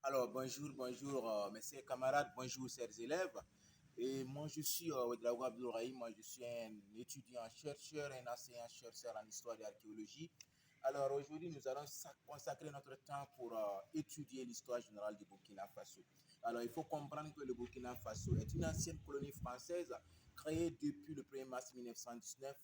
Alors, bonjour, mes chers camarades, bonjour, chers élèves. Et moi, je suis Ouedraogo Abdourahim, moi, je suis un étudiant chercheur, un enseignant chercheur en histoire et archéologie. Alors, aujourd'hui, nous allons consacrer notre temps pour étudier l'histoire générale du Burkina Faso. Alors, il faut comprendre que le Burkina Faso est une ancienne colonie française créée depuis le 1er mars 1919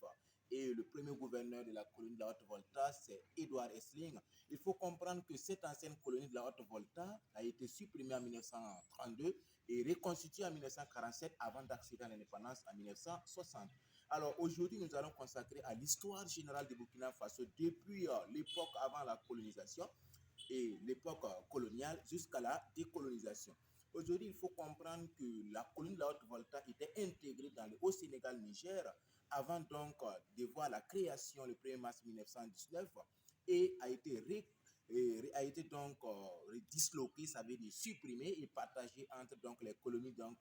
et le premier gouverneur de la colonie de la Haute-Volta, c'est Édouard Essling. Il faut comprendre que cette ancienne colonie de la Haute-Volta a été supprimée en 1932 et reconstituée en 1947 avant d'accéder à l'indépendance en 1960. Alors aujourd'hui, nous allons consacrer à l'histoire générale du Burkina Faso depuis l'époque avant la colonisation et l'époque coloniale jusqu'à la décolonisation. Aujourd'hui, il faut comprendre que la colonie de la Haute-Volta était intégrée dans le Haut-Sénégal-Niger avant donc de voir la création le 1er mars 1919 et a été donc disloqué, ça veut dire supprimé et partagé entre donc les colonies donc,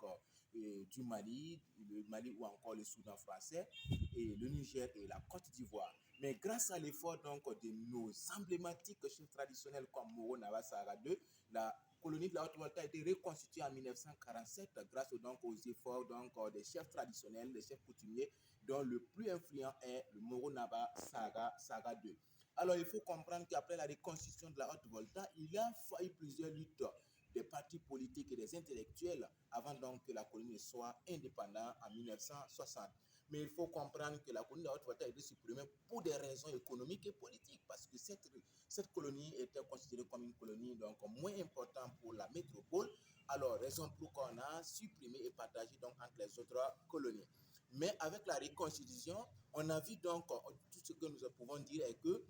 du Mali, le Mali ou encore le Soudan français et le Niger et la Côte d'Ivoire. Mais grâce à l'effort donc de nos emblématiques chefs traditionnels comme Moro Nava Sahara II, la colonie de la Haute-Volta a été reconstituée en 1947 grâce donc aux efforts donc des chefs traditionnels, des chefs coutumiers, dont le plus influent est le Moro Nava Sahara II. Alors, il faut comprendre qu'après la reconstitution de la Haute-Volta, il a fallu plusieurs luttes des partis politiques et des intellectuels avant donc que la colonie soit indépendante en 1960. Mais il faut comprendre que la colonie de la Haute-Volta a été supprimée pour des raisons économiques et politiques, parce que cette colonie était considérée comme une colonie donc moins importante pour la métropole. Alors, raison pour qu'on a supprimé et partagé donc entre les autres colonies. Mais avec la reconstitution, on a vu donc tout ce que nous pouvons dire est que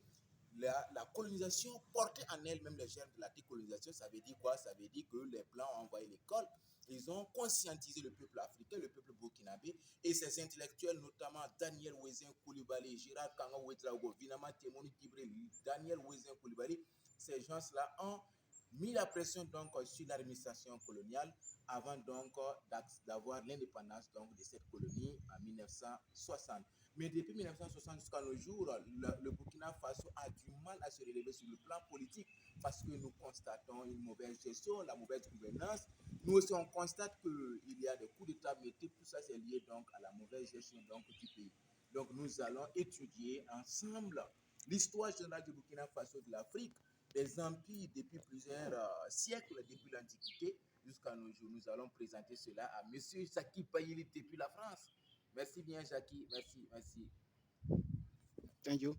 la colonisation portait en elle-même les germes de la décolonisation. Ça veut dire quoi? Ça veut dire que les Blancs ont envoyé l'école, ils ont conscientisé le peuple africain, le peuple burkinabé, et ses intellectuels, notamment Daniel Ouézin Koulibaly, Gérard Kanga Ouedraogo, Vinama Temoni Gibril, Daniel Ouézin Koulibaly, ces gens-là ont mis la pression donc sur l'administration coloniale avant donc d'avoir l'indépendance donc de cette colonie en 1960. Mais depuis 1960 jusqu'à nos jours, le Burkina Faso a du mal à se relever sur le plan politique parce que nous constatons une mauvaise gestion, la mauvaise gouvernance. Nous aussi, on constate qu'il y a des coups d'État, mais tout ça, c'est lié donc à la mauvaise gestion donc, du pays. Donc, nous allons étudier ensemble l'histoire générale du Burkina Faso de l'Afrique, des empires depuis plusieurs siècles, depuis l'Antiquité jusqu'à nos jours. Nous allons présenter cela à M. Jackie Payili depuis la France. Merci bien, Jackie. Merci. Thank you.